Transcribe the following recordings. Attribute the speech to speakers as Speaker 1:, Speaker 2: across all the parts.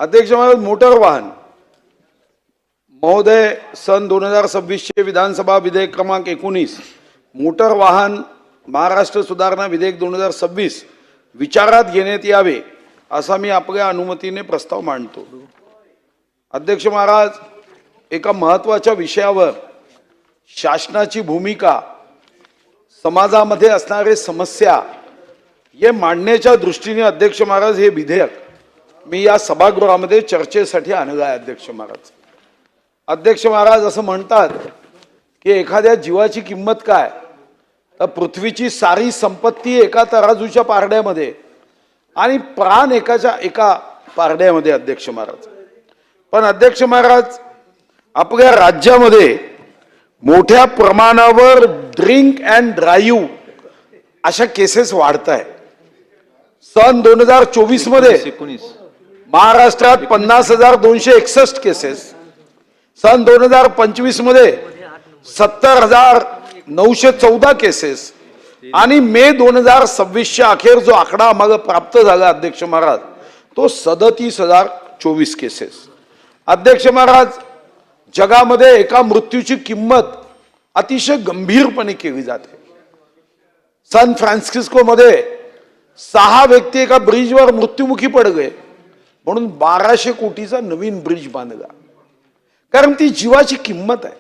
Speaker 1: अध्यक्ष महाराज, मोटर वाहन महोदय सन 2026 चे विधानसभा विधेयक क्रमांक 19 मोटर वाहन महाराष्ट्र सुधारणा विधेयक 2026 विचारात घेण्यात यावे असा मी आपल्या अनुमतीने प्रस्ताव मांडतो। अध्यक्ष महाराज, एका महत्त्वाच्या विषयावर शासनाची भूमिका, समाजामध्ये असणारे समस्या हे मांडण्याच्या दृष्टीने अध्यक्ष महाराज हे विधेयक मी या सभागृहामध्ये चर्चेसाठी आणलं आहे। अध्यक्ष महाराज असं म्हणतात की एखाद्या जीवाची किंमत काय, तर पृथ्वीची सारी संपत्ती एका तराजूच्या पारड्यामध्ये आणि प्राण एका पारड्यामध्ये। अध्यक्ष महाराज, पण अध्यक्ष महाराज, आपल्या राज्यामध्ये मोठ्या प्रमाणावर ड्रिंक अँड ड्राईव्ह अशा केसेस वाढत आहे। सन 2024 मध्ये महाराष्ट्रात 50,261 केसेस, सन 2025 मध्ये 70,914 केसेस आणि मे 2026 अखेर जो आकडा आम्हाला प्राप्त झाला अध्यक्ष महाराज तो 37,024 केसेस। अध्यक्ष महाराज, जगामध्ये एका मृत्यूची किंमत अतिशय गंभीरपणे केली जाते। सान फ्रान्सिस्को मध्ये 6 व्यक्ती एका ब्रिजवर मृत्युमुखी पडले म्हणून 1200 कोटीचा नवीन ब्रिज बांधला, कारण ती जीवाची किंमत आहे।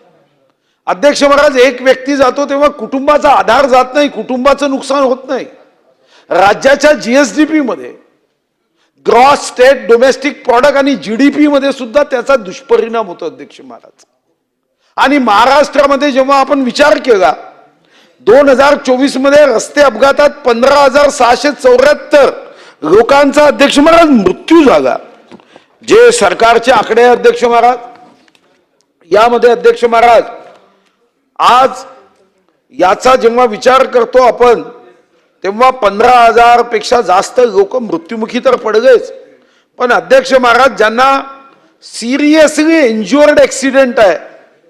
Speaker 1: अध्यक्ष महाराज, एक व्यक्ती जातो तेव्हा कुटुंबाचा आधार जात नाही, कुटुंबाचं नुकसान होत नाही। राज्याच्या जीएसडीपी मध्ये, ग्रॉस स्टेट डोमेस्टिक प्रॉडक्ट आणि जीडीपी मध्ये सुद्धा त्याचा दुष्परिणाम होतो। अध्यक्ष महाराज, आणि महाराष्ट्रामध्ये जेव्हा आपण विचार केला 2024 मध्ये रस्ते अपघातात 15,674 लोकांचा अध्यक्ष महाराज मृत्यू झाला, जे सरकारचे आकडे अध्यक्ष महाराज। यामध्ये अध्यक्ष महाराज, आज याचा जेव्हा विचार करतो आपण तेव्हा 15,000 पेक्षा जास्त लोक मृत्युमुखी तर पडलेच, पण अध्यक्ष महाराज ज्यांना सिरियसली इंज्युअर्ड ऍक्सिडेंट आहे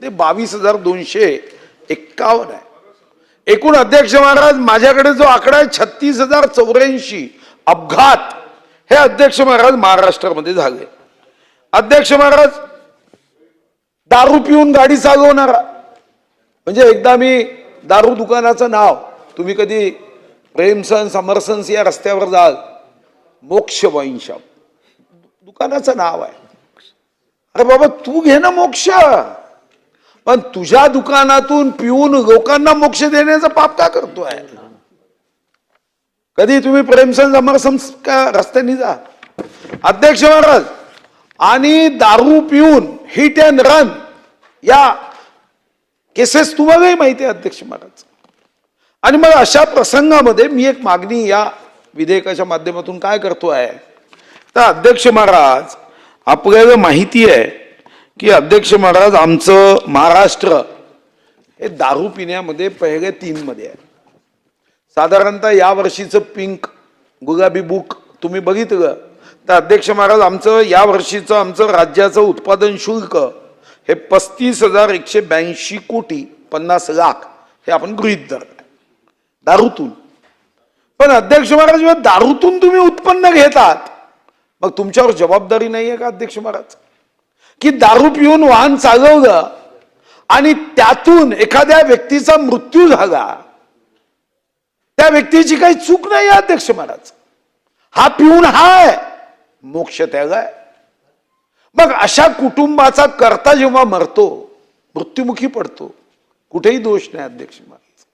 Speaker 1: ते 22,251 आहे। एकूण अध्यक्ष महाराज माझ्याकडे जो आकडा आहे 36,084 अपघात हे अध्यक्ष महाराज महाराष्ट्रामध्ये झाले। अध्यक्ष महाराज, दारू पिऊन गाडी चालवणारा, म्हणजे एकदा मी दारू दुकानाचं नाव, तुम्ही कधी प्रेमसन समरसन्स या रस्त्यावर जाल, मोक्ष वाईन शॉप दुकानाचं नाव आहे। अरे बाबा, तू घे ना मोक्ष, पण तुझ्या दुकानातून पिऊन लोकांना मोक्ष देण्याचं पाप का करतोय? कधी तुम्ही प्रेमसन समरसन्स का रस्त्याने जा अध्यक्ष महाराज, आणि दारू पिऊन हिट अँड रन या केसेस तुम्हालाही माहिती आहे अध्यक्ष महाराज। आणि मग अशा प्रसंगामध्ये मी एक मागणी या विधेयकाच्या माध्यमातून काय करतो आहे, तर अध्यक्ष महाराज आपल्याला माहिती आहे की अध्यक्ष महाराज आमचं महाराष्ट्र हे दारू पिण्यामध्ये पहिले 3 मध्ये आहे। साधारणतः या वर्षीचं पिंक गुलाबी बुक तुम्ही बघितलं तर अध्यक्ष महाराज आमचं या वर्षीचं आमचं राज्याचं उत्पादन शुल्क हे 35,182 कोटी 50 लाख हे आपण गृहीत धरलं दारूतून। पण अध्यक्ष महाराज, जेव्हा दारूतून तुम्ही उत्पन्न घेतात मग तुमच्यावर जबाबदारी नाहीये का अध्यक्ष महाराज, की दारू पिऊन वाहन चालवलं आणि त्यातून एखाद्या व्यक्तीचा मृत्यू झाला, त्या व्यक्तीची काही चूक नाही अध्यक्ष महाराज, हा पिऊन हाय, मोक्ष त्यागाय। मग अशा कुटुंबाचा कर्ता जेव्हा मरतो, मृत्युमुखी पडतो, कुठेही दोष नाही अध्यक्ष महाराज।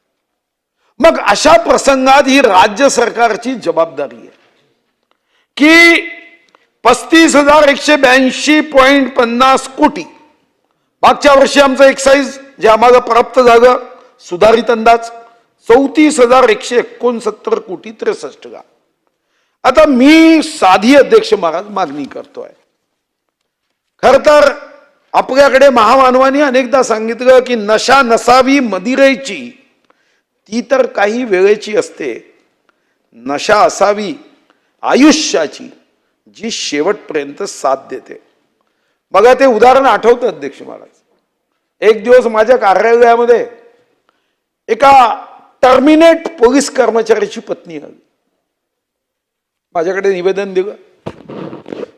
Speaker 1: मग अशा प्रसंगात ही राज्य सरकारची जबाबदारी आहे की 35,182.50 कोटी मागच्या वर्षी आमचं एक्साईज जे आम्हाला प्राप्त झालं सुधारित अंदाज 34,169 कोटी 63 लाख। आता मी साधी अध्यक्ष महाराज मागणी करतोय, खर तर आपल्याकडे महामानवांनी अनेकदा सांगितलं की नशा नसावी मदिरेची, ती तर काही वेळेची असते, नशा असावी आयुष्याची, जी शेवटपर्यंत साथ देते। बघा, ते उदाहरण आठवतं अध्यक्ष महाराज। एक दिवस माझ्या कार्यालयामध्ये एका टर्मिनेट पोलीस कर्मचाऱ्याची पत्नी आली, माझ्याकडे निवेदन दिलं।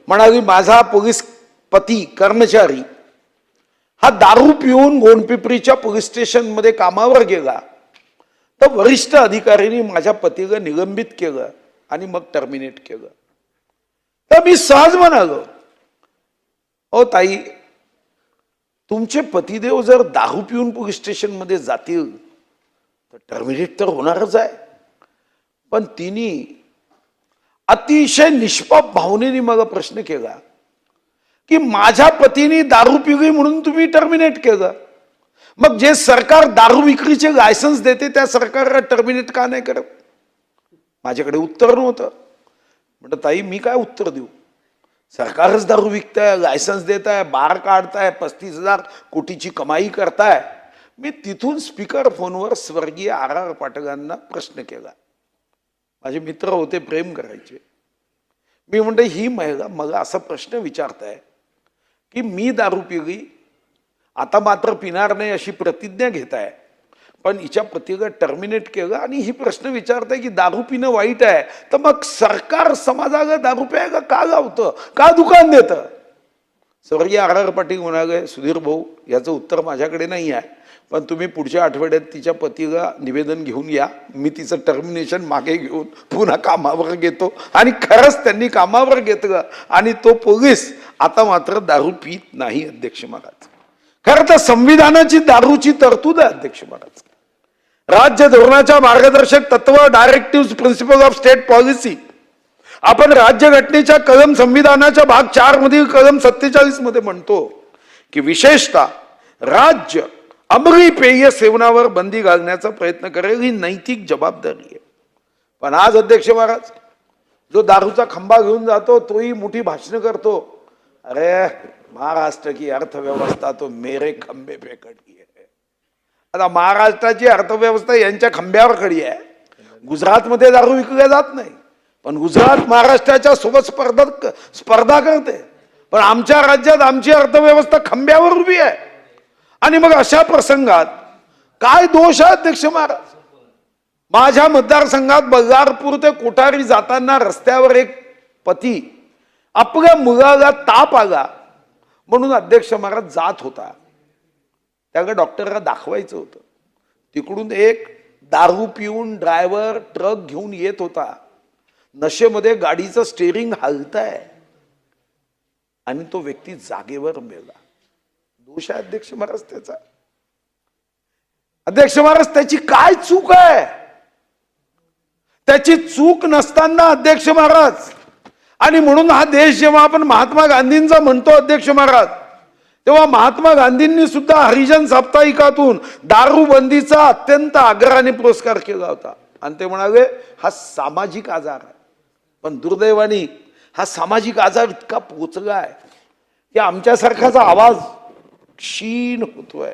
Speaker 1: म्हणाली माझा पोलीस पती कर्मचारी हा दारू पिऊन गोंडपिंपरीच्या पोलीस स्टेशन मध्ये कामावर गेला तर वरिष्ठ अधिकाऱ्यांनी माझ्या पतीला निलंबित केलं आणि मग टर्मिनेट केलं. तर मी सहज म्हणालो, ओ ताई, तुमचे पतिदेव जर दारू पिऊन पोलीस स्टेशन मध्ये जातील तर टर्मिनेट तर होणारच आहे. पण तिने अतिशय निष्पाप भावनेने मला प्रश्न केला की माझ्या पतीने दारू पिली म्हणून तुम्ही टर्मिनेट केलं, मग जे सरकार दारू विक्रीचे लायसन्स देते त्या सरकारला टर्मिनेट का नाही करत? माझ्याकडे उत्तर नव्हतं. म्हटलं ताई मी काय उत्तर देऊ, सरकारच दारू विकताय, लायसन्स देत आहे, बार काढताय, 35,000 कोटीची कमाई करताय. मी तिथून स्पीकर फोनवर स्वर्गीय RR पाटलांना प्रश्न केला. माझे मित्र होते, प्रेम करायचे. मी म्हणते ही महिला मला असा प्रश्न विचारताय की मी दारू पिली, आता मात्र पिणार नाही अशी प्रतिज्ञा घेताय, पण हिच्या पतीला टर्मिनेट केलं आणि ही प्रश्न विचारताय की दारू पिणं वाईट आहे, तर मग सरकार समाजाला दारू प्यायला का लावतं, का दुकान देतं? स्वर्गीय RR पाटील म्हणाले, सुधीर भाऊ याचं उत्तर माझ्याकडे नाही आहे, पण तुम्ही पुढच्या आठवड्यात तिच्या पतीला निवेदन घेऊन या, मी तिचं टर्मिनेशन मागे घेऊन पुन्हा कामावर घेतो. आणि खरंच त्यांनी कामावर घेतलं आणि तो पोलीस आता मात्र दारू पित नाही. अध्यक्ष महाराज, खरं तर संविधानाची दारूची तरतूद आहे. अध्यक्ष महाराज, राज्य धोरणाच्या मार्गदर्शक तत्व, directive principle of state policy, आपण राज्यघटनेच्या कलम संविधानाच्या भाग 4 मधील कलम 47 मध्ये म्हणतो की विशेषतः राज्य अंमली पेय सेवनावर बंदी घालण्याचा प्रयत्न करेल, ही नैतिक जबाबदारी आहे. पण आज अध्यक्ष महाराज, जो दारूचा खंबा घेऊन जातो तोही मोठी भाषणं करतो, अरे महाराष्ट्र की अर्थव्यवस्था तो मेरे खंबे पे खड़ी है. आता महाराष्ट्राची अर्थव्यवस्था यांच्या खंब्यावर खडी आहे. गुजरातमध्ये दारू विकल्या जात नाही, पण गुजरात महाराष्ट्राच्या सोबत स्पर्धा करते, पण आमच्या राज्यात आमची अर्थव्यवस्था खंब्यावर उभी आहे. आणि मग अशा प्रसंगात काय दोष आहे अध्यक्ष महाराज? माझ्या मतदारसंघात बल्लारपूर ते कोठारी जाताना रस्त्यावर एक पती आपल्या मुलाला ताप आला म्हणून अध्यक्ष महाराज जात होता, त्याला डॉक्टरला दाखवायचं होतं. तिकडून एक दारू पिऊन ड्रायव्हर ट्रक घेऊन येत होता, नशेमध्ये गाडीचं स्टेअरिंग हलतंय आणि तो व्यक्ती जागेवर मेला. दोष आहे अध्यक्ष महाराज त्याचा? अध्यक्ष महाराज, त्याची काय चूक आहे? त्याची चूक नसताना अध्यक्ष महाराज, आणि म्हणून हा देश जेव्हा आपण महात्मा गांधींचा म्हणतो अध्यक्ष महाराज, तेव्हा महात्मा गांधींनी सुद्धा हरिजन साप्ताहिकातून दारूबंदीचा अत्यंत आग्रहाने पुरस्कार केला होता आणि ते म्हणाले हा सामाजिक आजार आहे. पण दुर्दैवाने हा सामाजिक आजार इतका पोचला आहे की आमच्यासारखाचा आवाज क्षीण होतोय.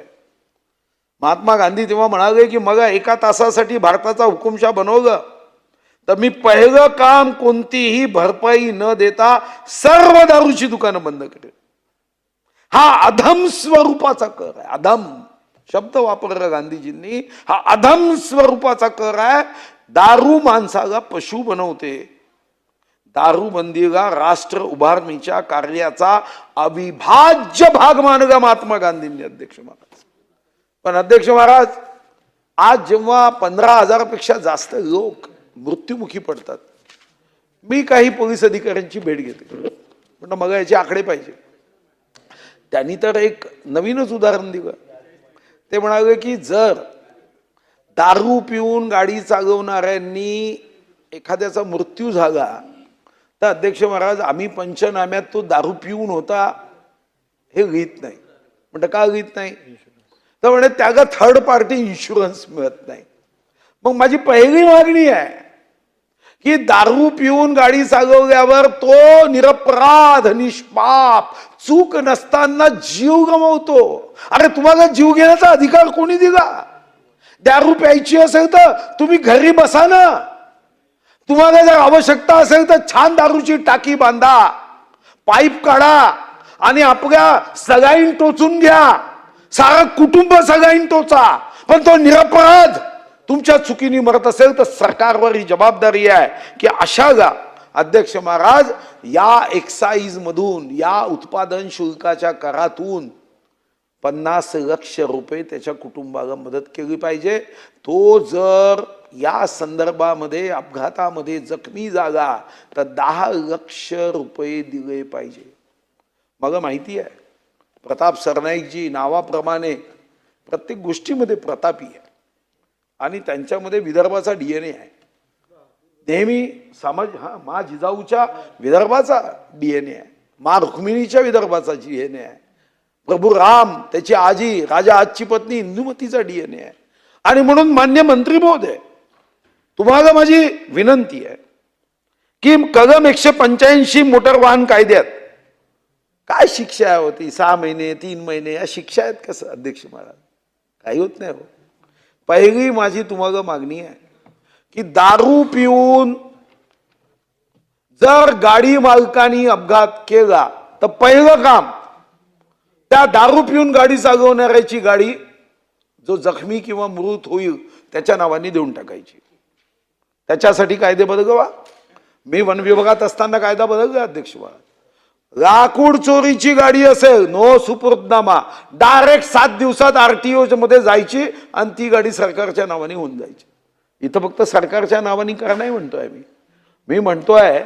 Speaker 1: महात्मा गांधी तेव्हा म्हणाले की मग 1 तासासाठी भारताचा हुकुमशाह बनवलं तर मी पहिलं काम कोणतीही भरपाई न देता सर्व दारूची दुकानं बंद करेल. हा अधम स्वरूपाचा कर आहे. अधम शब्द वापरला गांधीजींनी. हा अधम स्वरूपाचा कर आहे. दारू माणसाला पशु बनवते. दारूबंदीला राष्ट्र उभारणीच्या कार्याचा अविभाज्य भाग मानला महात्मा गांधींनी अध्यक्ष महाराज. पण अध्यक्ष महाराज, आज जेव्हा 15,000 पेक्षा जास्त लोक मृत्युमुखी पडतात, मी काही पोलीस अधिकाऱ्यांची भेट घेते, पण मग याचे आकडे पाहिजे. त्यांनी तर एक नवीनच उदाहरण दिलं. ते म्हणाले की जर दारू पिऊन गाडी चालवणाऱ्यांनी एखाद्याचा मृत्यू झाला तर अध्यक्ष महाराज आम्ही पंचनाम्यात तो दारू पिऊन होता हे लिहित नाही. म्हणजे का लिहित नाही? तर म्हणजे त्याला थर्ड पार्टी इन्शुरन्स मिळत नाही. मग माझी पहिली मागणी आहे की दारू पिऊन गाडी चालवल्यावर तो निरपराध निष्पाप चूक नसताना जीव गमावतो. अरे तुम्हाला जीव घेण्याचा अधिकार कोणी दिला? दारू प्यायची असेल तर तुम्ही घरी बसा ना. तुम्हाला जर आवश्यकता असेल तर छान दारूची टाकी बांधा, पाईप काढा आणि आपल्या सगाईन टोचून घ्या. सारा कुटुंब सगाईन टोचा. पण तो निरपराध तुमच्या चुकीने मरत असेल तर सरकारवर ही जबाबदारी आहे की अशाला अध्यक्ष महाराज, या एक्साईज मधून, या उत्पादन शुल्काच्या करातून 50 लाख रुपये त्याच्या कुटुंबाला मदत केली पाहिजे. तो जर या संदर्भामध्ये अपघातामध्ये जखमी झाला तर 10 लाख रुपये दिले पाहिजे. मला माहिती आहे प्रताप सरनाईकजी नावाप्रमाणे प्रत्येक गोष्टीमध्ये प्रतापी आहे आणि त्यांच्यामध्ये विदर्भाचा DNA आहे. नेहमी मा जिजाऊच्या विदर्भाचा DNA आहे, मा रुक्मिणीच्या विदर्भाचा DNA आहे, प्रभू राम त्याची आजी राजा आजची पत्नी इंदुमतीचा DNA आहे. आणि म्हणून मान्य मंत्री महोदय, तुम्हाला माझी विनंती आहे की कलम 185 मोटर वाहन कायद्यात काय शिक्षा होती, 6 महिने 3 महिने या शिक्षा आहेत कसं अध्यक्ष महाराज? काही होत नाही हो. पहिली माझी तुम्हाला मागणी आहे की दारू पिऊन जर गाडी मालकानी अपघात केला तर पहिलं काम त्या दारू पिऊन गाडी चालवणाऱ्याची गाडी जो जखमी किंवा मृत होईल त्याच्या नावाने देऊन टाकायची. त्याच्यासाठी कायदे बदलवा. मी वन विभागात असताना कायदा बदलला अध्यक्ष महाराज. लाकूड चोरीची गाडी असेल नो सुपुर्दनामा, डायरेक्ट 7 दिवसात RTO मध्ये जायची आणि ती गाडी सरकारच्या नावाने होऊन जायची. इथं फक्त सरकारच्या नावाने करा नाही म्हणतोय मी म्हणतोय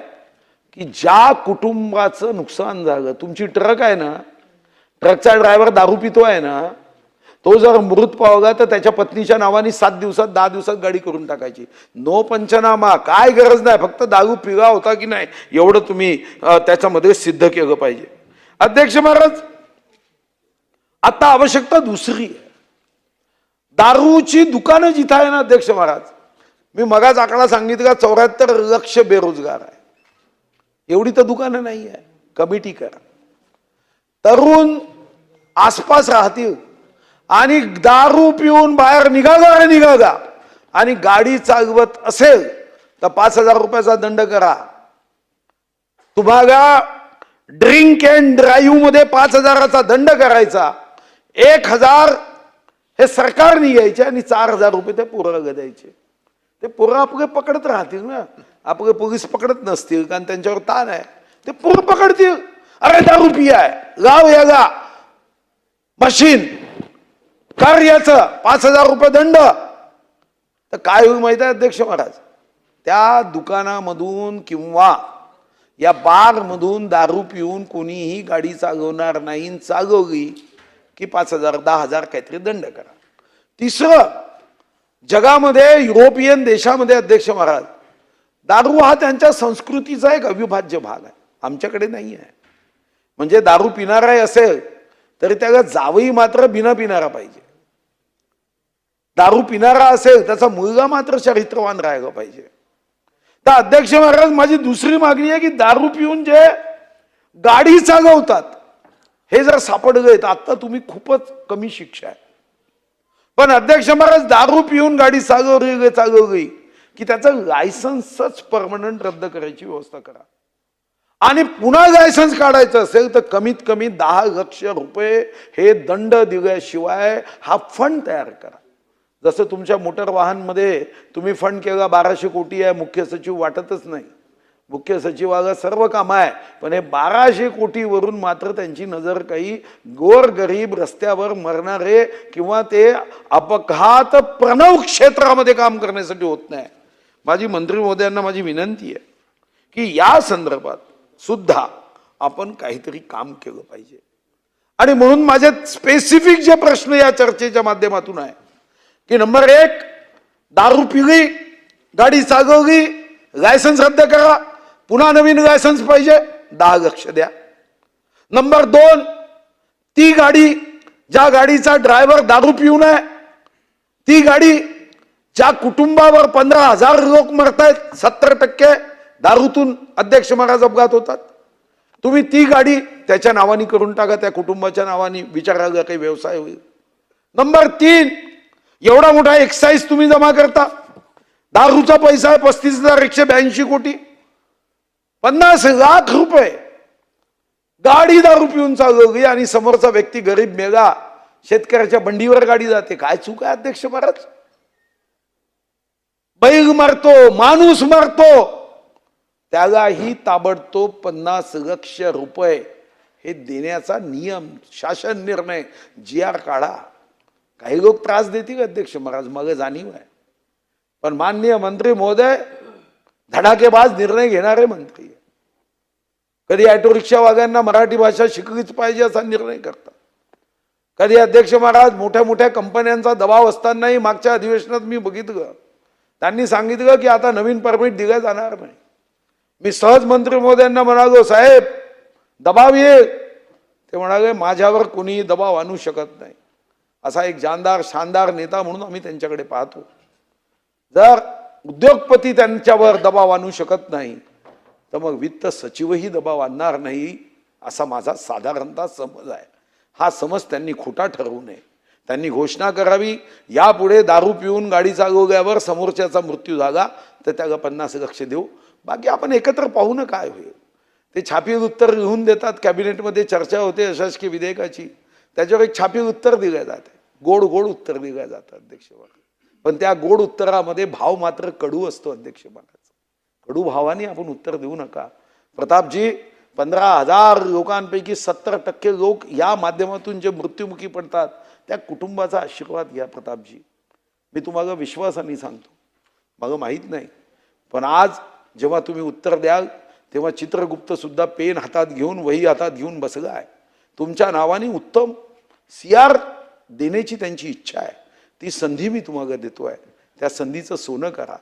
Speaker 1: की ज्या कुटुंबाचं नुकसान झालं, तुमची ट्रक आहे ना, ट्रकचा ड्रायव्हर दारू पितो आहे ना, तो जर मृत पावला तर त्याच्या पत्नीच्या नावाने 7 दिवसात 10 दिवसात गाडी करून टाकायची. नो पंचनामा, काय गरज नाही, फक्त दारू पिला होता की नाही एवढं तुम्ही त्याच्यामध्ये सिद्ध केलं पाहिजे. अध्यक्ष महाराज, आता आवश्यकता दुसरी आहे. दारूची दुकानं जिथं आहे ना अध्यक्ष महाराज, मी मगाच आकडा सांगितला 74 लाख बेरोजगार आहे. एवढी तर दुकानं नाही आहे. कमिटी करा, तरुण आसपास राहतील आणि दारू पिऊन बाहेर निघाला आणि गाडी चालवत असेल तर 5,000 रुपयाचा दंड करा. तुम्हाला ड्रिंक अँड ड्राईव्ह मध्ये 5,000चा दंड करायचा. 1,000 हे सरकारने घ्यायचे आणि 4,000 रुपये ते पोराला द्यायचे. ते पोरं आपले पकडत राहतील ना, आपले पोलीस पकडत नसतील कारण त्यांच्यावर ताण आहे. ते पोरं पकडतील, अरे दारू पियाय, गाव याला मशीन कर याचं 5,000 रुपये दंड. तर काय होईल माहिती आहे अध्यक्ष महाराज, त्या दुकानामधून किंवा या बार मधून दारू पिऊन कोणीही गाडी चालवणार नाही. चालवली की 5,000 10,000 काहीतरी दंड करा. तिसरं, जगामध्ये युरोपियन देशामध्ये अध्यक्ष महाराज दारू हा त्यांच्या संस्कृतीचा एक अविभाज्य भाग आहे. आमच्याकडे नाही आहे. म्हणजे दारू पिणारा असेल तरी त्याला जावई मात्र बिना पिणारा पाहिजे. दारू पिणारा असेल त्याचा मुलगा मात्र चरित्रवान राहायला पाहिजे. तर अध्यक्ष महाराज, माझी दुसरी मागणी आहे की दारू पिऊन जे गाडी चालवतात हे जर सापडले तर आता तुम्ही खूपच कमी शिक्षा आहे. पण अध्यक्ष महाराज, दारू पिऊन गाडी चालवली की त्याचं लायसन्सच परमनंट रद्द करायची व्यवस्था करा. आणि पुन्हा लायसन्स काढायचं असेल तर कमीत कमी 10 लाख रुपये हे दंड दिल्याशिवाय हा फंड तयार करा. जसं तुमच्या मोटर वाहन मध्ये तुम्ही फंड केला 1200 कोटी आहे, मुख्य सचिव वाटतच नाही. मुख्य सचिवाला सर्व काम आहे, पण हे 1200 कोटीवरून मात्र त्यांची नजर काही गोरगरीब रस्त्यावर मरणारे किंवा ते अपघात प्रणव क्षेत्रामध्ये काम करण्यासाठी होत नाही. माझी मंत्री महोदयांना माझी विनंती आहे की या संदर्भात सुद्धा आपण काहीतरी काम केलं पाहिजे. आणि म्हणून माझे स्पेसिफिक जे प्रश्न या चर्चेच्या माध्यमातून आहे की नंबर 1, दारू पिली, गाडी चालवली, लायसन्स रद्द करा, पुन्हा नवीन लायसन्स पाहिजे, 10 लाख द्या. नंबर 2, ती गाडी ज्या गाडीचा ड्रायव्हर दारू पिऊन आहे, ती गाडी ज्या कुटुंबावर 15,000 लोक मरतायत, 70% दारूतून अध्यक्ष महाराज अपघात होतात, तुम्ही ती गाडी त्याच्या नावाने करून टाका, त्या कुटुंबाच्या नावाने, विचारायला काही व्यवसाय होईल. नंबर 3, एवढा मोठा एक्साईज तुम्ही जमा करता, दारूचा पैसा आहे 35,182 कोटी, 50 लाख रुपये गाडी दारू पिऊन चालवली आणि समोरचा व्यक्ती गरीब मेला, शेतकऱ्याच्या बंडीवर गाडी जाते. काय चूक आहे अध्यक्ष महाराज? बैल मरतो, माणूस मरतो, त्यालाही ताबडतोब 50 लक्ष रुपये हे देण्याचा नियम, शासन निर्णय, GR काढा. काही लोक त्रास देतील अध्यक्ष महाराज, मला जाणीव आहे, पण माननीय मंत्री महोदय धडाकेबाज निर्णय घेणारे मंत्री. कधी ऑटो रिक्षावाल्यांना मराठी भाषा शिकलीच पाहिजे असा निर्णय करतात, कधी अध्यक्ष महाराज मोठ्या मोठ्या कंपन्यांचा दबाव असतानाही मागच्या अधिवेशनात मी बघितलं, त्यांनी सांगितलं की आता नवीन परमिट दिलं जाणार नाही. मी सहज मंत्री महोदयांना म्हणालो, साहेब दबाव येईल. ते म्हणाले माझ्यावर कोणीही दबाव आणू शकत नाही. असा एक जानदार शानदार नेता म्हणून आम्ही त्यांच्याकडे पाहतो. जर उद्योगपती त्यांच्यावर दबाव आणू शकत नाही तर मग वित्त सचिवही दबाव आणणार नाही असा माझा साधारणतः समज आहे. हा समज त्यांनी खोटा ठरवू नये. त्यांनी घोषणा करावी, यापुढे दारू पिऊन गाडी चालवल्यावर समोरच्याचा मृत्यू झाला तर त्याला 50 लक्ष देऊ, बाकी आपण एकत्र पाहू ना काय होईल. ते छापील उत्तर लिहून देतात, कॅबिनेटमध्ये चर्चा होते अशासकीय विधेयकाची, त्याच्यावर एक छापील उत्तर दिलं जाते, गोड गोड उत्तर दिलं जातं अध्यक्ष महाराज. पण त्या गोड उत्तरामध्ये भाव मात्र कडू असतो अध्यक्ष महाराज. कडू भावाने आपण उत्तर देऊ नका. प्रतापजी, 15,000 लोकांपैकी 70% लोक या माध्यमातून जे मृत्युमुखी पडतात त्या कुटुंबाचा आशीर्वाद घ्या. प्रतापजी, मी तुम्हाला विश्वासाने सांगतो, मला माहीत नाही, पण आज जेव्हा तुम्ही उत्तर द्याल तेव्हा चित्रगुप्त सुद्धा पेन हातात घेऊन, वही हातात घेऊन बसला आहे. तुमच्या नावाने उत्तम CR देण्याची त्यांची इच्छा आहे. ती संधी मी तुम्हाला देतोय. त्या संधीचं सोनं करा.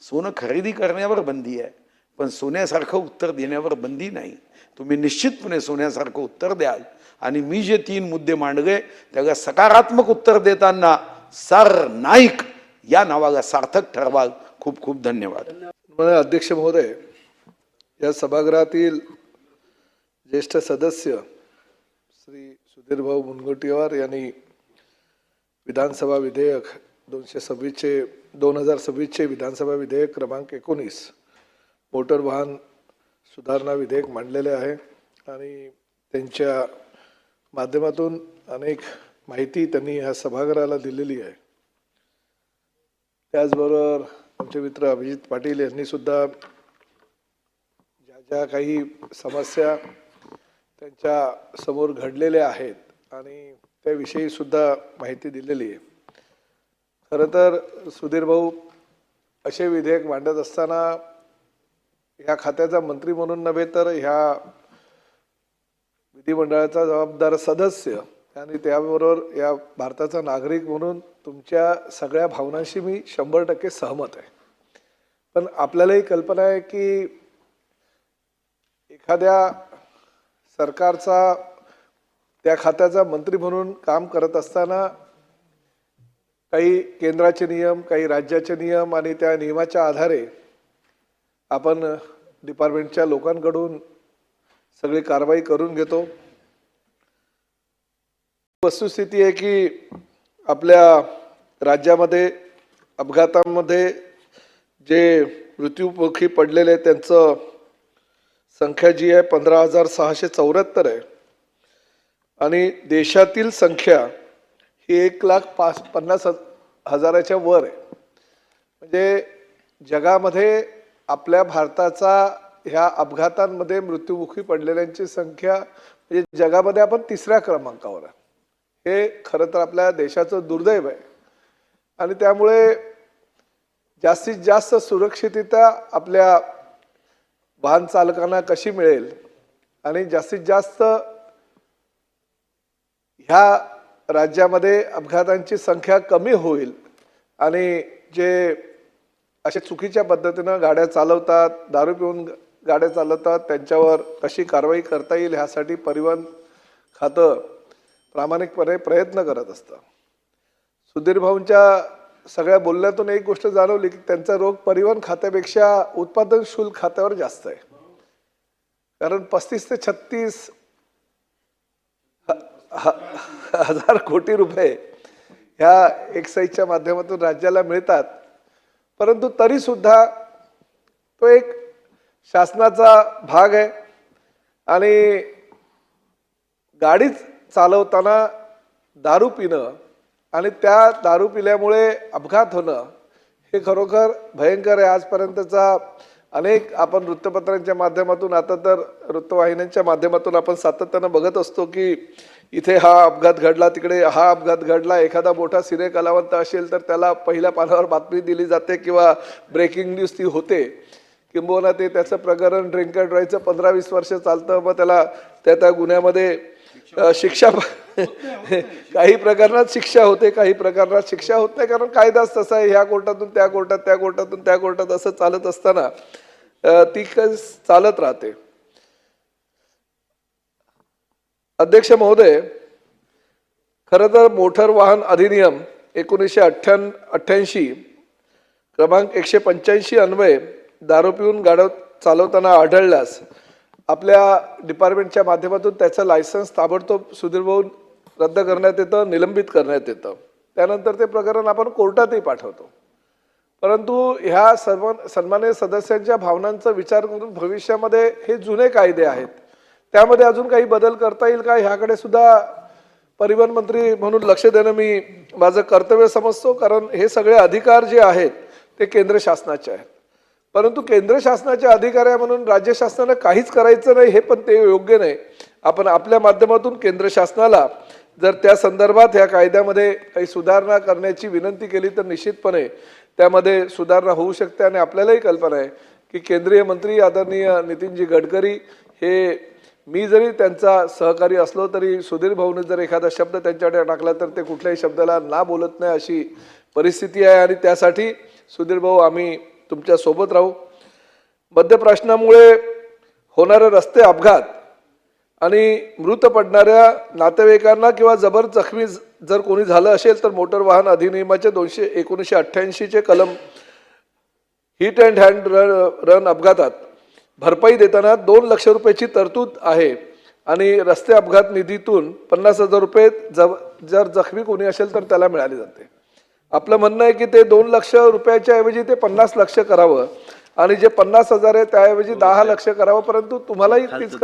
Speaker 1: सोनं खरेदी करण्यावर बंदी आहे, पण सोन्यासारखं उत्तर देण्यावर बंदी नाही. तुम्ही निश्चितपणे सोन्यासारखं उत्तर द्याल आणि मी जे 3 मुद्दे मांडले त्याला सकारात्मक उत्तर देताना सर नाईक या नावाला सार्थक ठरवाल. खूप खूप धन्यवाद.
Speaker 2: अध्यक्ष महोदय, या सभागृहातील ज्येष्ठ सदस्य श्री सुधीरभाऊ मुनगंटीवार यांनी विधानसभा विधेयक 2026चे विधानसभा विधेयक क्रमांक 19 मोटर वाहन सुधारणा विधेयक मांडलेले आहे आणि त्यांच्या माध्यमातून अनेक माहिती त्यांनी ह्या सभागृहाला दिलेली आहे. त्याचबरोबर आमचे मित्र अभिजित पाटील यांनी सुद्धा ज्या काही समस्या त्यांच्या समोर घडलेल्या आहेत आणि त्याविषयी सुद्धा माहिती दिलेली आहे. खरं तर सुधीर भाऊ असे विधेयक मांडत असताना ह्या खात्याचा मंत्री म्हणून नव्हे तर ह्या विधिमंडळाचा जबाबदार सदस्य आणि त्याबरोबर या भारताचा नागरिक म्हणून तुमच्या सगळ्या भावनांशी मी 100% सहमत आहे. पण आपल्यालाही कल्पना आहे की एखाद्या सरकारचा त्या खात्याचा मंत्री म्हणून काम करत असताना काही केंद्राचे नियम, काही राज्याचे नियम आणि त्या नियमाच्या आधारे आपण डिपार्टमेंटच्या लोकांकडून सगळी कारवाई करून घेतो. वस्तुस्थिती आहे की आपल्या राज्यामध्ये अपघातांमध्ये जे मृत्युमुखी पडलेले त्यांचं संख्या जी आहे 15,674 आहे आणि देशातील संख्या ही 1,50,000च्या वर आहे. म्हणजे जगामध्ये आपल्या भारताचा ह्या अपघातांमध्ये मृत्युमुखी पडलेल्यांची संख्या म्हणजे जगामध्ये आपण 3ऱ्या क्रमांकावर आहे. हे खरं तर आपल्या देशाचं दुर्दैव आहे आणि त्यामुळे जास्तीत जास्त सुरक्षितता आपल्या वाहन चालकांना कशी मिळेल आणि जास्तीत जास्त ह्या राज्यामध्ये अपघातांची संख्या कमी होईल आणि जे अशा चुकीच्या पद्धतीनं गाड्या चालवतात, दारू पिऊन गाड्या चालवतात त्यांच्यावर कशी कारवाई करता येईल ह्यासाठी परिवहन खातं प्रामाणिकपणे प्रयत्न करत असतं. सुधीर भाऊंच्या सगळ्या बोलण्यातून एक गोष्ट जाणवली की त्यांचा रोग परिवहन खात्यापेक्षा उत्पादन शुल्क खात्यावर जास्त आहे. कारण 35 ते 36 हजार कोटी रुपये ह्या एक्साईजच्या माध्यमातून राज्याला मिळतात, परंतु तरी सुद्धा तो एक शासनाचा भाग आहे आणि गाडी चालवताना दारू पिणं आणि त्या दारू पिल्यामुळे अपघात होणं हे खरोखर भयंकर आहे. आजपर्यंतचा अनेक आपण वृत्तपत्रांच्या माध्यमातून आता तर वृत्तवाहिन्यांच्या माध्यमातून आपण सातत्यानं बघत असतो की इथे हा अपघात घडला, तिकडे हा अपघात घडला. एखादा मोठा सिने कलावंत असेल तर त्याला पहिल्या पानावर बातमी दिली जाते किंवा ब्रेकिंग न्यूज ती होते. किंबहुना ते त्याचं प्रकरण ड्रिंक अँड ड्राईव्हचं 15-20 वर्ष चालतं, मग त्याला त्या गुन्ह्यामध्ये शिक्षा काही प्रकरणात शिक्षा होते, काही प्रकरणात शिक्षा होत नाही, कारण कायदाच तसा आहे. ह्या कोर्टातून त्या कोर्टात, त्या कोर्टातून त्या कोर्टात असं चालत असताना ती चालत राहते. अध्यक्ष महोदय, खरं तर मोटर वाहन अधिनियम 1988 क्रमांक 185 अन्वये दारू पिऊन गाड्या चालवताना आढळल्यास आपल्या डिपार्टमेंटच्या माध्यमातून त्याचं लायसन्स ताबडतोब सुधीरभाऊ रद्द करण्यात येतं, निलंबित करण्यात येतं. त्यानंतर ते प्रकरण आपण कोर्टातही पाठवतो. परंतु ह्या सर्व सन्माननीय सदस्यांच्या भावनांचा विचार करून भविष्यामध्ये हे जुने कायदे आहेत, त्यामध्ये अजून काही बदल करता येईल का, ह्याकडे सुद्धा परिवहन मंत्री म्हणून लक्ष देणं मी माझं कर्तव्य समजतो. कारण हे सगळे अधिकार जे आहेत ते केंद्र शासनाचे आहेत. परंतु केंद्र शासनाचे अधिकारी आहे म्हणून राज्य शासनानं काहीच करायचं नाही, हे पण ते योग्य नाही. आपण आपल्या माध्यमातून केंद्र शासनाला जर त्या संदर्भात ह्या कायद्यामध्ये काही सुधारणा करण्याची विनंती केली तर निश्चितपणे त्यामध्ये सुधारणा होऊ शकते. आणि आपल्यालाही कल्पना आहे की केंद्रीय मंत्री आदरणीय नितीनजी गडकरी हे, मी जरी त्यांचा सहकारी असलो तरी सुधीर भाऊने जर एखादा शब्द त्यांच्याकडे टाकला तर ते कुठल्याही शब्दाला ना बोलत नाही, अशी परिस्थिती आहे. आणि त्यासाठी सुधीर भाऊ आम्ही तुमच्या सोबत राहू. मद्यप्राशनामुळे होणारे रस्ते अपघात आणि मृत पडणाऱ्या नातेवाईकांना किंवा जबर जखमी जर कोणी झालं असेल तर मोटर वाहन अधिनियमाचे 1988 कलम हिट अँड हँड रन अपघातात भरपाई देताना 2 लाख रुपयाची तरतूद आहे. आणि रस्ते अपघात निधीतून 50,000 रुपये जर जखमी कोणी असेल तर त्याला मिळाले जाते. आपलं म्हणणं आहे की ते 2 लाख रुपयाच्या ऐवजी ते 50 लाख करावं आणि जे 50,000 आहे त्याऐवजी 10 लाख करावं. परंतु तुम्हालाही तीच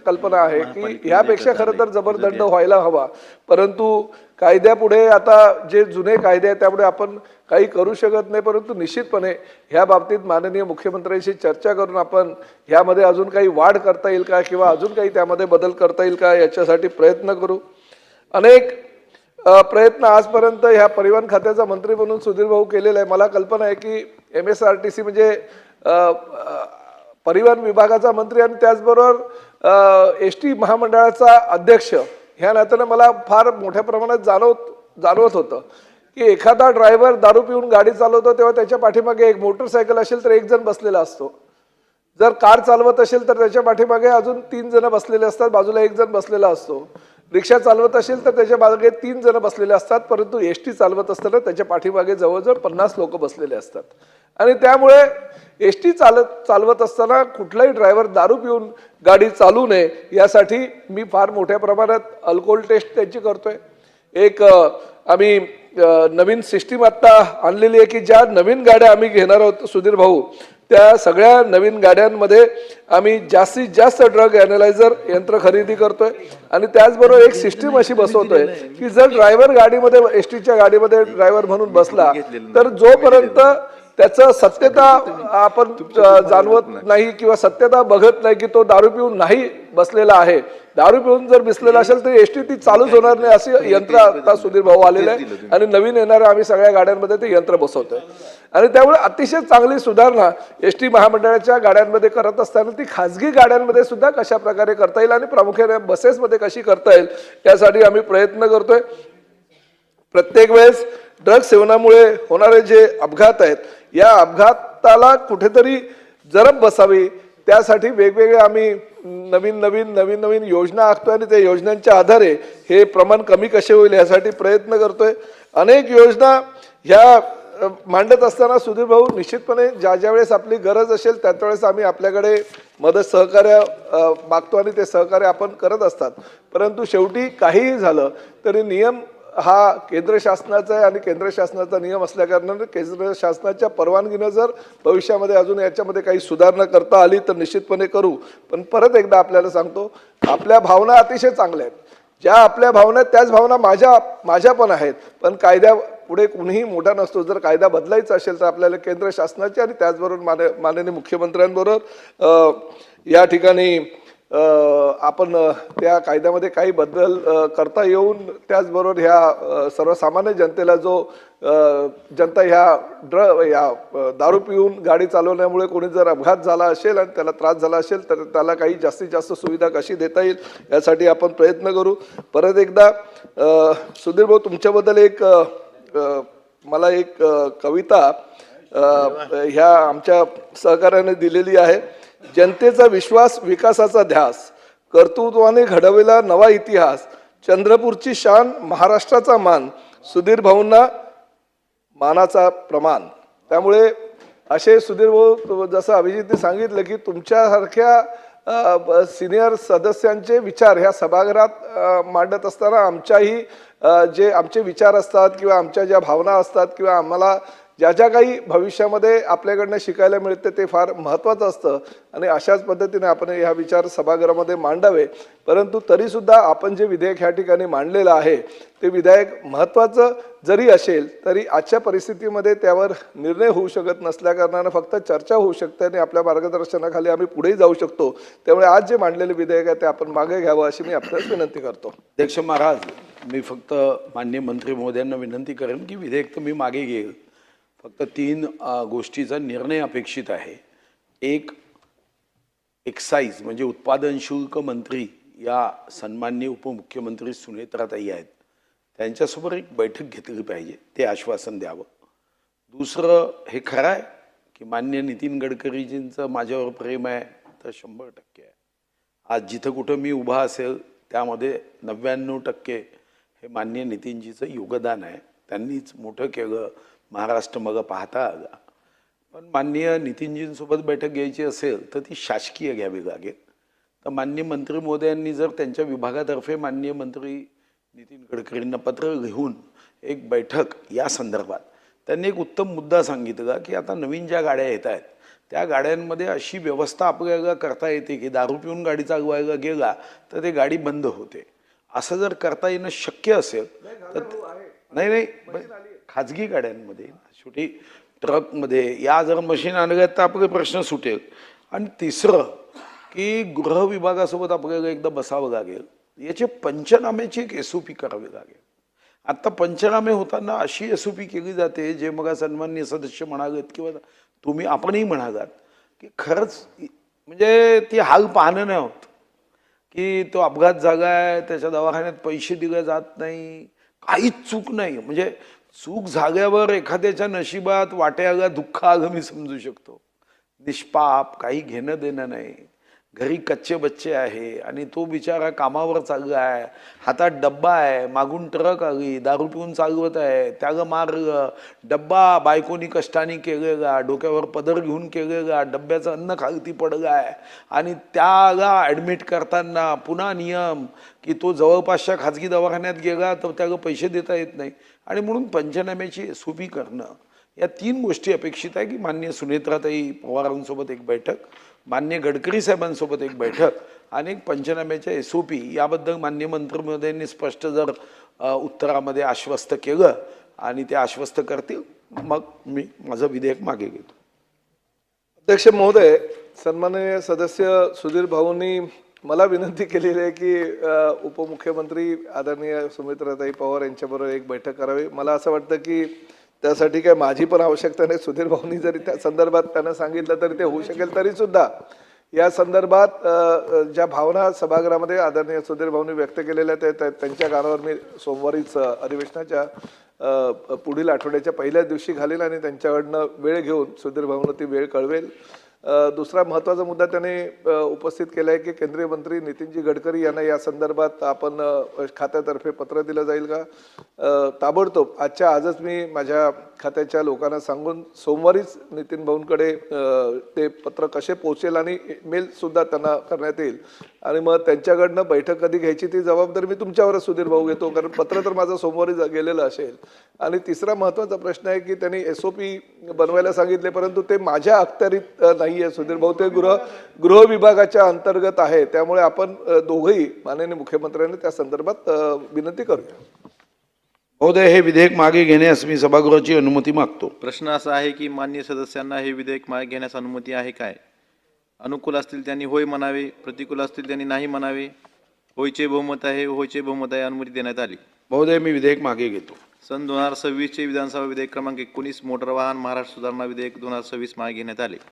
Speaker 2: कल्पना आहे की ह्यापेक्षा खरं तर जबरदंड व्हायला हवा. परंतु कायद्यापुढे आता जे जुने कायदे आहेत त्यापुढे आपण काही करू शकत नाही. परंतु निश्चितपणे ह्या बाबतीत माननीय मुख्यमंत्र्यांशी चर्चा करून आपण ह्यामध्ये अजून काही वाढ करता येईल का किंवा अजून काही त्यामध्ये बदल करता येईल का याच्यासाठी प्रयत्न करू. अनेक प्रयत्न आजपर्यंत ह्या परिवहन खात्याचा मंत्री म्हणून सुधीर भाऊ केलेला आहे. मला कल्पना आहे की MSRTC म्हणजे परिवहन विभागाचा मंत्री आणि त्याचबरोबर ST महामंडळाचा अध्यक्ष ह्या नात्यानं मला फार मोठ्या प्रमाणात जाणवत होतं की एखादा ड्रायव्हर दारू पिऊन गाडी चालवतो तेव्हा त्याच्या पाठीमागे एक मोटरसायकल असेल तर एक जण बसलेला असतो. जर कार चालवत असेल तर त्याच्या पाठीमागे अजून 3 जण बसलेले असतात, बाजूला एक जण बसलेला असतो. रिक्षा चालवत असेल तर त्याच्या मागे 3 जण बसलेले असतात. परंतु ST चालवत असताना त्याच्या पाठीमागे जवळजवळ 50 लोक बसलेले असतात. आणि त्यामुळे ST चालवत असताना कुठलाही ड्रायव्हर दारू पिऊन गाडी चालू नये यासाठी मी फार मोठ्या प्रमाणात अल्कोहोल टेस्ट त्यांची करतोय. एक आम्ही नवीन सिस्टीम आता आणलेली आहे की ज्या नवीन गाड्या आम्ही घेणार आहोत सुधीर भाऊ, त्या सगळ्या नवीन गाड्यांमध्ये आम्ही जास्तीत जास्त ड्रग ॲनालायझर यंत्र खरेदी करतोय. आणि त्याचबरोबर एक सिस्टीम अशी बसवतोय की जर ड्रायव्हर गाडीमध्ये STच्या गाडीमध्ये ड्रायव्हर म्हणून बसला तर जोपर्यंत त्याचं सत्यता आपण जाणवत नाही किंवा सत्यता बघत नाही की तो दारू पिऊन नाही बसलेला आहे, दारू पिऊन जर बसलेला असेल तर ST ती चालूच होणार नाही असं यंत्र आता सुधीर भाऊ आलेलं आहे. आणि नवीन येणाऱ्या आम्ही सगळ्या गाड्यांमध्ये ते यंत्र बसवतोय. आणि त्यामुळे अतिशय चांगली सुधारणा ST महामंडळाच्या गाड्यांमध्ये करत असताना ती खाजगी गाड्यांमध्ये सुद्धा कशा प्रकारे करता येईल आणि प्रामुख्याने बसेसमध्ये कशी करता येईल यासाठी आम्ही प्रयत्न करतोय. प्रत्येक वेळेस ड्रग सेवनामुळे होणारे जे अपघात आहेत या अपघाताला कुठेतरी जरब बसावी त्यासाठी वेगवेगळे आम्ही नवीन योजना आखतोय आणि त्या योजनांच्या आधारे हे प्रमाण कमी कसे होईल यासाठी प्रयत्न करतोय. अनेक योजना ह्या मांडत असताना सुधीर भाऊ निश्चितपणे ज्या वेळेस आपली गरज असेल त्यावेळेस आम्ही आपल्याकडे मदत सहकार्य मागतो आणि ते सहकार्य आपण करत असतात. परंतु शेवटी काहीही झालं तरी नियम हा केंद्र शासनाचा आहे आणि केंद्र शासनाचा नियम असल्या कारणाने केंद्र शासनाच्या परवानगीनं जर भविष्यामध्ये अजून याच्यामध्ये काही सुधारणा करता आली तर निश्चितपणे करू. पण परत एकदा आपल्याला सांगतो, आपल्या भावना अतिशय चांगल्या आहेत. ज्या आपल्या भावना त्याच भावना माझ्या पण आहेत. पण कायद्या पुढे कुणीही मोठा नसतो. जर कायदा बदलायचा असेल तर आपल्याला केंद्र शासनाचे आणि त्याचबरोबर माननीय मुख्यमंत्र्यांबरोबर या ठिकाणी आपण त्या कायद्यामध्ये काही बदल करता येऊन त्याचबरोबर ह्या सर्वसामान्य जनतेला जो जनता ह्या दारू पिऊन गाडी चालवण्यामुळे कोणी जर अपघात झाला असेल आणि त्याला त्रास झाला असेल तर त्याला काही जास्तीत जास्त सुविधा कशी देता येईल यासाठी आपण प्रयत्न करू. परत एकदा सुधीर भाऊ तुमच्याबद्दल मला एक कविता ह्या आमच्या सहकार्याने दिलेली आहे. जनतेचा विश्वास विकासाचा ध्यास, कर्तृत्वाने घडविला नवा इतिहास, चंद्रपूरची शान महाराष्ट्राचा मान, सुधीर भाऊंना मानाचा प्रमाण. त्यामुळे असे सुधीर भाऊ जसं अभिजितने सांगितलं की तुमच्यासारख्या सिनियर सदस्यांचे विचार ह्या सभागृहात मांडत असताना आमच्याही जे आमचे विचार असतात किंवा आमच्या ज्या भावना असतात किंवा आम्हाला ज्या ज्या काही भविष्यामध्ये आपल्याकडनं शिकायला मिळते ते फार महत्त्वाचं असतं आणि अशाच पद्धतीने आपण ह्या विचार सभागृहामध्ये मांडावे. परंतु तरीसुद्धा आपण जे विधेयक ह्या ठिकाणी मांडलेलं आहे ते विधेयक महत्त्वाचं जरी असेल तरी आजच्या परिस्थितीमध्ये त्यावर निर्णय होऊ शकत नसल्याकारणानं फक्त चर्चा होऊ शकते आणि आपल्या मार्गदर्शनाखाली आम्ही पुढेही जाऊ शकतो. त्यामुळे आज जे मांडलेले विधेयक आहे ते आपण मागे घ्यावं अशी मी आपल्यास विनंती करतो.
Speaker 1: अध्यक्ष महाराज, मी फक्त माननीय मंत्री महोदयांना विनंती करेन की विधेयक तर मी मागे घेईल, फक्त 3 गोष्टीचा निर्णय अपेक्षित आहे. एक, एक्साईज म्हणजे उत्पादन शुल्क मंत्री या सन्माननीय उपमुख्यमंत्री सुनेत्राताई आहेत, त्यांच्यासोबत एक बैठक घेतली पाहिजे, ते आश्वासन द्यावं. दुसरं, हे खरं आहे की माननीय नितीन गडकरीजींचं माझ्यावर प्रेम आहे तर 100% आहे. आज जिथं कुठं मी उभा असेल त्यामध्ये 99% हे माननीय नितीनजीचं योगदान आहे. त्यांनीच मोठं केलं, महाराष्ट्र मग पाहता आला. पण माननीय नितीनजींसोबत बैठक घ्यायची असेल तर ती शासकीय घ्यावी लागेल. तर माननीय मंत्री महोदयांनी जर त्यांच्या विभागातर्फे माननीय मंत्री नितीन गडकरींना पत्र लिहून एक बैठक या संदर्भात, त्यांनी एक उत्तम मुद्दा सांगितला की आता नवीन ज्या गाड्या येत आहेत त्या गाड्यांमध्ये अशी व्यवस्था आपल्याला करता येते की दारू पिऊन गाडी चालवायला गेला तर ते गाडी बंद होते. असं जर करता येणं शक्य असेल तर नाही खाजगी गाड्यांमध्ये, छोटी ट्रकमध्ये या जर मशीन आणल्यात तर आपले प्रश्न सुटेल. आणि तिसरं की गृह विभागासोबत आपल्याला एकदा बसावं लागेल, याचे पंचनाम्याची एक SOP करावी लागेल. आत्ता पंचनामे होताना अशी SOP केली जाते जे मग सन्माननीय सदस्य म्हणालेत किंवा तुम्ही आपणही म्हणालात की खरंच म्हणजे ती हाल पाहणं नाही होत की तो अपघात झाला आहे, त्याच्या दवाखान्यात पैसे दिले जात नाही, काहीच चूक नाही. म्हणजे चूक झाल्यावर एखाद्याच्या नशिबात वाट्याला दुःख आलं मी समजू शकतो. निष्पाप, काही घेणं देणं नाही, घरी कच्चे बच्चे आहे आणि तो बिचारा कामावर चालला आहे, हातात डब्बा आहे, मागून ट्रक आली, दारू पिऊन चालवत आहे, त्याला मारलं, डब्बा बायकोनी कष्टाने केलेला, डोक्यावर पदर घेऊन केलेला, डब्याचं अन्न खालती पडलं आहे आणि त्याला ॲडमिट करताना पुन्हा नियम की तो जवळपासच्या खाजगी दवाखान्यात गेला तर त्याला पैसे देता येत नाही. आणि म्हणून पंचनाम्याची SOP करणं, या 3 गोष्टी अपेक्षित आहे की माननीय सुनेत्राताई पवारांसोबत एक बैठक, माननीय गडकरी साहेबांसोबत एक बैठक आणि पंचनाम्याच्या SOP याबद्दल माननीय मंत्री महोदयांनी स्पष्ट जर उत्तरामध्ये आश्वस्त केलं आणि ते आश्वस्त करतील मग मी माझं विधेयक मागे घेतो.
Speaker 2: अध्यक्ष महोदय, सन्माननीय सदस्य सुधीर भाऊंनी मला विनंती केलेली आहे की उपमुख्यमंत्री आदरणीय सुमित्राताई पवार यांच्याबरोबर एक बैठक करावी. मला असं वाटतं की त्यासाठी काय माझी पण आवश्यकता नाही. सुधीर भाऊंनी जरी त्या संदर्भात त्यांना सांगितलं तरी ते होऊ शकेल. तरी सुद्धा या संदर्भात ज्या भावना सभागृहामध्ये आदरणीय सुधीर भाऊंनी व्यक्त केलेल्या त्यांच्या कानावर मी सोमवारीच अधिवेशनाच्या पुढील आठवड्याच्या पहिल्या दिवशी घालेल आणि त्यांच्याकडनं वेळ घेऊन सुधीर भाऊंना ती वेळ कळवेल. दुसरा महत्त्वाचा मुद्दा त्याने उपस्थित केला आहे की केंद्रीय मंत्री नितीनजी गडकरी यांना या संदर्भात आपण खात्यातर्फे पत्र दिलं जाईल का. ताबडतोब आजच्या आजच मी माझ्या खात्याच्या लोकांना सांगून सोमवारीच नितीन भाऊंकडे ते पत्र कसे पोहोचेल आणि मेल सुद्धा त्यांना करण्यात येईल आणि मग त्यांच्याकडनं बैठक कधी घ्यायची ती जबाबदारी मी तुमच्यावरच सुधीर भाऊ घेतो, कारण पत्र तर माझं सोमवारी गेलेलं असेल. आणि तिसरा महत्त्वाचा प्रश्न आहे की त्यांनी SOP बनवायला सांगितले परंतु ते माझ्या अखत्यारीत नाही आहे सुधीर भाऊ, ते गृह विभागाच्या अंतर्गत आहे. त्यामुळे आपण दोघंही माननीय मुख्यमंत्र्यांनी त्या संदर्भात विनंती करूया.
Speaker 1: महोदय, हे विधेयक मागे घेण्यास मी सभागृहाची अनुमती मागतो.
Speaker 3: प्रश्न असा आहे की मान्य सदस्यांना हे विधेयक मागे घेण्यास अनुमती आहे काय? अनुकूल असतील त्यांनी होय म्हणावे, प्रतिकूल असतील त्यांनी नाही म्हणावे. होयचे बहुमत आहे, होयचे बहुमत आहे. अनुमती देण्यात आली.
Speaker 1: महोदय, मी विधेयक मागे घेतो.
Speaker 3: सन 2026 चे विधानसभा विधेयक क्रमांक 19 मोटर वाहन महाराष्ट्र सुधारणा विधेयक 2026 मागे घेण्यात आले.